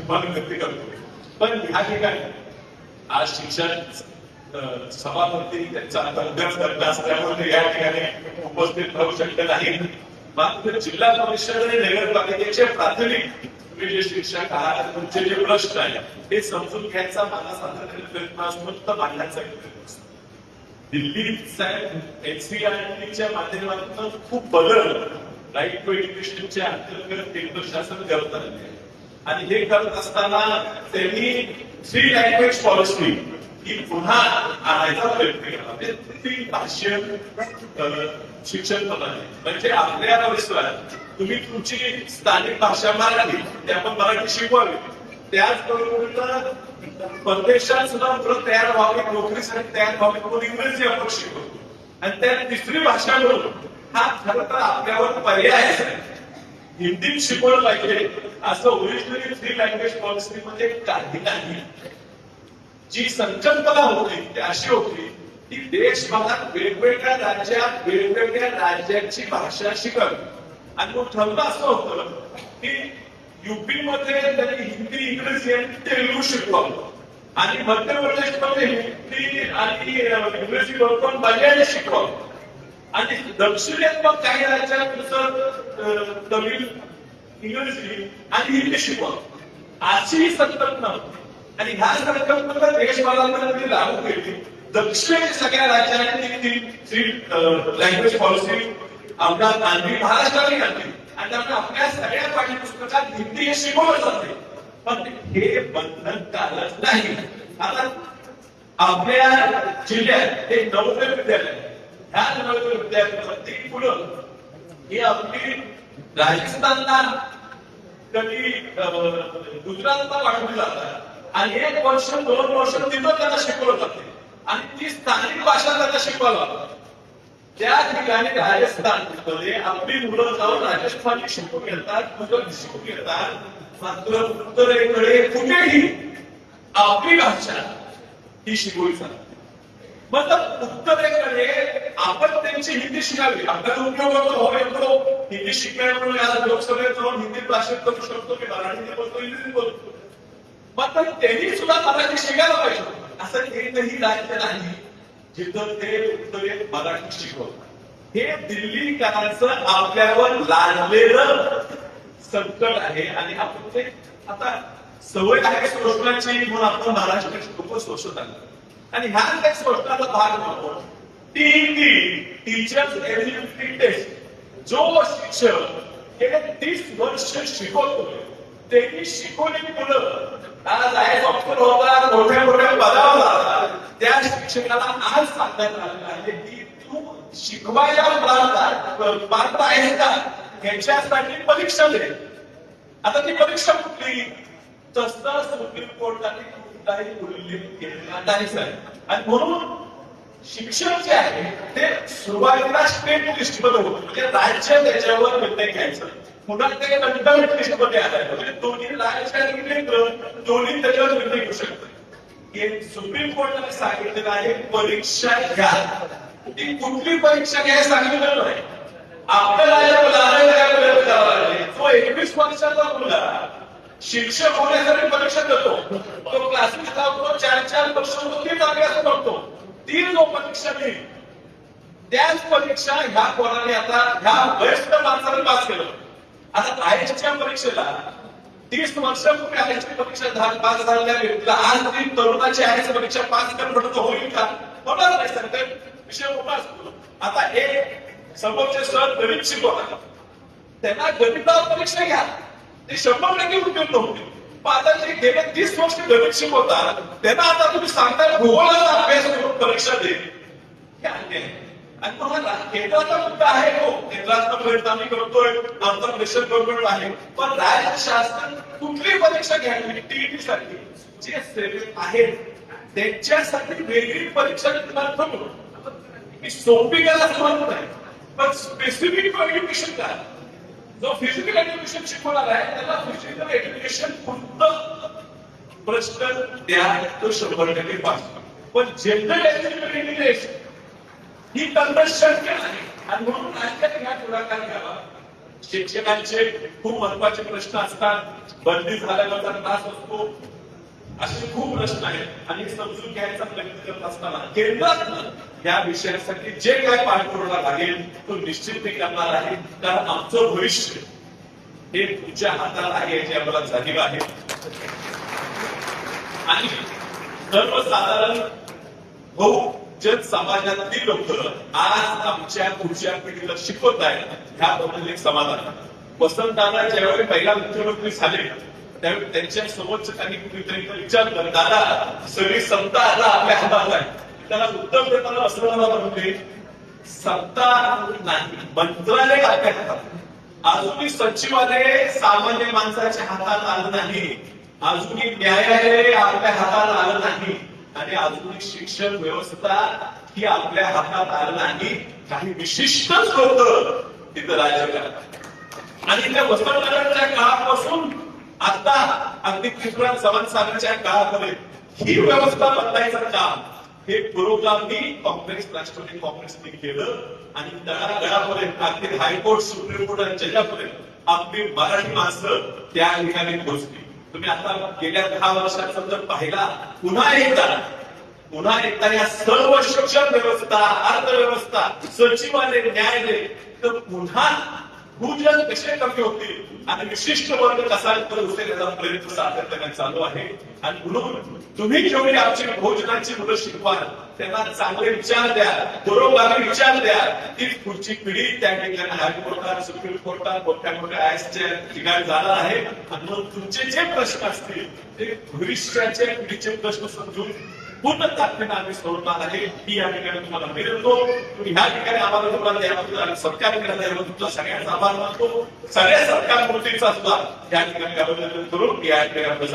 तुम्हाला व्यक्त करतो. पण ह्या ठिकाणी आज शिक्षण सभापती त्यांचा अभ्यास करत असल्यामुळे या ठिकाणी उपस्थित राहू शकले नाही. मात्र जिल्हा परिषद आणि नगरपालिकेचे प्राथमिक तुम्ही जे शिक्षक आहात तुमचे जे प्रश्न आहे ते समजून घ्यायचा मला साधारण प्रयत्न असतो तर मांडण्याचा प्रयत्न असतो. दिल्ली साहेब एनसीईआरटीच्या माध्यमातून खूप बदल राईट टू एज्युकेशनच्या अंतर्गत केंद्र शासन करतात आणि हे करत असताना त्यांनी 3 लँग्वेज पॉलिसी ही पुन्हा आणायचा प्रयत्न केला. म्हणजे 3 भाषीय शिक्षण प्रणाली म्हणजे आपल्या परिसरात तुम्ही तुमची स्थानिक भाषा मराठी ते आपण मराठी शिकवावी, त्याचबरोबर परदेशात सुद्धा मुलं तयार व्हावी, नोकरीसाठी तयार व्हावी म्हणून इंग्रजी आपण शिकवतो आणि त्या 3री भाषा म्हणून हा खरं तर आपल्यावर पर्याय आहे. हिंदीत शिकवलं पाहिजे असं ओरिजिनली 3 लँग्वेज पॉलिसी मध्ये काही नाही. जी संकल्पना होती ती अशी होती की देशभरात वेगवेगळ्या राज्यात वेगवेगळ्या राज्यांची भाषा शिकावी आणि मग ठरलं असं होतं की युपी मध्ये त्यांनी हिंदी इंग्रजी आणि तेलुगू शिकवावं आणि मध्य प्रदेशमध्ये हिंदी आणि इंग्रजी बरोबर मल्याळी शिकवावं आणि दक्षिणेत मग काही राज्यात तमिळ इंग्रजी आणि हिंदी शिकवावं अशी ही संकल्पना होती. आणि ह्या संकल्पना देशभरामध्ये लागू केली. दक्षिणेच्या सगळ्या राज्यांनी ती लँग्वेज पॉलिसी अंमलात आणली, महाराष्ट्राने आणली आणि त्यामुळे आपल्या सगळ्या पाठ्यपुस्तकात हिंदी हे शिकवलं जाते. पण हे बंधनकारक नाही. आता आपल्या जिल्ह्यात एक नवोदय विद्यालय, ह्या नवोदय विद्यालयातील मुलं ही आपली राजस्थानला कधी गुजरातला पाठवली जातात आणि 1 वर्ष 2 वर्ष तिथं त्यांना शिकवलं जाते आणि ती स्थानिक भाषा त्यांना शिकवायला त्या ठिकाणी राजस्थानमध्ये आपली मुलं जाऊन राजस्थानी शिकून घेतात, गुजराती शिकून घेतात. मात्र उत्तरेकडे कुठेही आपली भाषा ही शिकवली जाते. मतलब उत्तरेकडे आपण त्यांची हिंदी शिकावी. आपल्याला उपयोग होतो हिंदी शिकल्यामुळे आज लोकसभेत जाऊन हिंदी भाषेत करू शकतो की मराठी बोलतो इंग्रजी बोलतो. मात्र त्यांनी सुद्धा मराठी शिकायला पाहिजे. असं एकही राज्य नाही जिथं ते उत्तरेत मराठी शिकवतात. हे दिल्लीकरांचं आपल्यावर लादलेलं संकट आहे आणि आपण ते आता सवय आहे शोषणाची म्हणून आपण महाराष्ट्राची खूप शोषत आलो आणि ह्याच एक शोषणाचा भाग म्हणून टीचर्स एलिजिबिलिटी टेस्ट जो शिक्षक गेले 30 वर्ष शिकवतोय त्यांनी शिकवलेली मुलं आज आय डॉक्टर होतात, मोठ्या मोठ्या पदावर जातात. त्या शिक्षकाला आज सांगण्यात आलेलं आहे की तू शिकवायला पात्र आहेस का याच्यासाठी परीक्षा दे. आता ती परीक्षा कुठली तसं सुप्रीम कोर्टाने कुठलाही उल्लेख केलेला नाही सर. आणि म्हणून शिक्षण जे आहे ते सुरुवातीला स्टेट लिस्ट मध्ये होतं म्हणजे राज्य त्याच्यावर निर्णय घ्यायचं. पुन्हा ते कंटोन्मेंट लिस्ट मध्ये आलं म्हणजे दोन्ही राज्य आणि केंद्र दोन्ही त्याच्यावर निर्णय घेऊ शकतात. सुप्रीम कोर्टाने सांगितलेलं आहे परीक्षा घ्या. ती कुठली परीक्षा घ्या सांगितलेलं नाही. आपल्याला जो 21 वर्षाचा मुलगा शिक्षक होण्यासाठी परीक्षा देतो तो क्लासेस लावतो 4-4 वर्ष तीच अभ्यास करतो 3 जो परीक्षा देईल त्याच परीक्षा ह्या पोराने आता ह्या वयस्क माणसाने पास केलं. आता आयएसच्या परीक्षेला 30 वर्षापूर्वी आयएसची परीक्षा पास झालेल्या व्यक्तीला आज ती तरुणाची आयएस परीक्षा पास करणं होईल का? होणार नाही सर. ते विषय मोठा असतो. आता एक समोरचे सर गणित शिकवतात त्यांना गणितावर परीक्षा घ्या ते 100% उत्तीर्ण होते. पण आता जे गेले 30 वर्ष गणित शिकवतात त्यांना आता तुम्ही सांगता भूगोलाचा अभ्यास करून परीक्षा दे. आणि तुम्हाला केंद्राचा मुद्दा आहे हो केंद्राचा प्रयत्न आम्ही करतोय आमचा प्रेशर गव्हर्नमेंट आहे पण राज्य शासन कुठली परीक्षा घ्यावी टीईटी साठी जे सेवेत आहेत त्यांच्यासाठी वेगळी परीक्षा तुम्हाला सोपी करायला समजत नाही पण स्पेसिफिक एज्युकेशन काय जो फिजिकल एज्युकेशन शिकवणार आहे त्याला फिजिकल एज्युकेशन फक्त प्रश्न द्या तो 100% पास. पण जनरल एज्युकेशन ही तंत्र शक्य नाही आणि म्हणून राज्यात ह्या पुढाकार घ्यावा. शिक्षकांचे खूप महत्वाचे प्रश्न असतात, बदली झाल्यानंतर त्रास असतो, असे खूप प्रश्न आहेत आणि समजून घ्यायचा प्रयत्न करत असताना केंद्रात या विषयासाठी जे काय पाठपुरावा लागेल तो निश्चित करणार आहे. कारण आमचं भविष्य हे तुमच्या हातात आहे याची आम्हाला जाणीव आहे. आणि सर्वसाधारण बहुजन समाजातील लोक आज आमच्या पुढच्या पिढीला शिकवत आहेत ह्याबद्दल एक समाधान. वसंतदादा ज्यावेळी पहिला मुख्यमंत्री झाले त्यावेळी त्यांच्या समोरच त्यांनी कुठेतरी विचारलं, दादा सगळी सत्ता आता आपल्या हातात आहे. त्याला उत्तर देताना असं म्हणते, सत्ता नाही, मंत्रालय आपल्या हातात. अजूनही सचिवालय सामान्य माणसाच्या हातात आलं नाही, अजूनही न्यायालय आपल्या हातात आलं नाही आणि अजूनही शिक्षण व्यवस्था ही आपल्या हातात आलं नाही. काही विशिष्टच लोक तिथं राज्य करतात आणि त्या वसंतदादांच्या काळापासून आता अगदी त्रिपुरा चव्हाण काळामध्ये ही व्यवस्था बदलायचं काम हे पुरोगामी काँग्रेस, राष्ट्रवादी काँग्रेसने केलं आणि तळागाळापर्यंत अगदी हायकोर्ट, सुप्रीम कोर्ट आणि जगापर्यंत आपली मराठी माणसं त्या ठिकाणी पोहोचली. तुम्ही आता गेल्या 10 वर्षाचा जर पाहिला, पुन्हा एकदा या सर्व शिक्षण व्यवस्था, अर्थव्यवस्था, सचिवालय, न्यायालय तर पुन्हा भूजन कसे कमी होतील आणि विशिष्ट वर्ग कसा उचलेल याचा प्रयत्न सातत्याने चालू आहे. आणि म्हणून तुम्ही जेवढी आमची भोजनाची मुलं शिकवाल त्यांना चांगले विचार द्या, पुरोगामी विचार द्या, ती पुढची पिढी त्या ठिकाणी हायकोर्टात, सुप्रीम कोर्टात, मोठ्या मोठ्या आयएसच्या ठिकाणी जाणार आहे. आणि मग तुमचे जे प्रश्न असतील ते भविष्याच्या पिढीचे प्रश्न समजून पूर्ण ताकदीने आम्ही सोडणार आहे. ही या ठिकाणी तुम्हाला मिळतो. तुम्ही ह्या ठिकाणी आम्हाला तुम्हाला द्याबद्दल सत्कार करायला तुमचा सगळ्यांचा आभार मानतो. सगळ्या सरकार कृतीचा सुद्धा या ठिकाणी अभिनंदन करून या ठिकाणी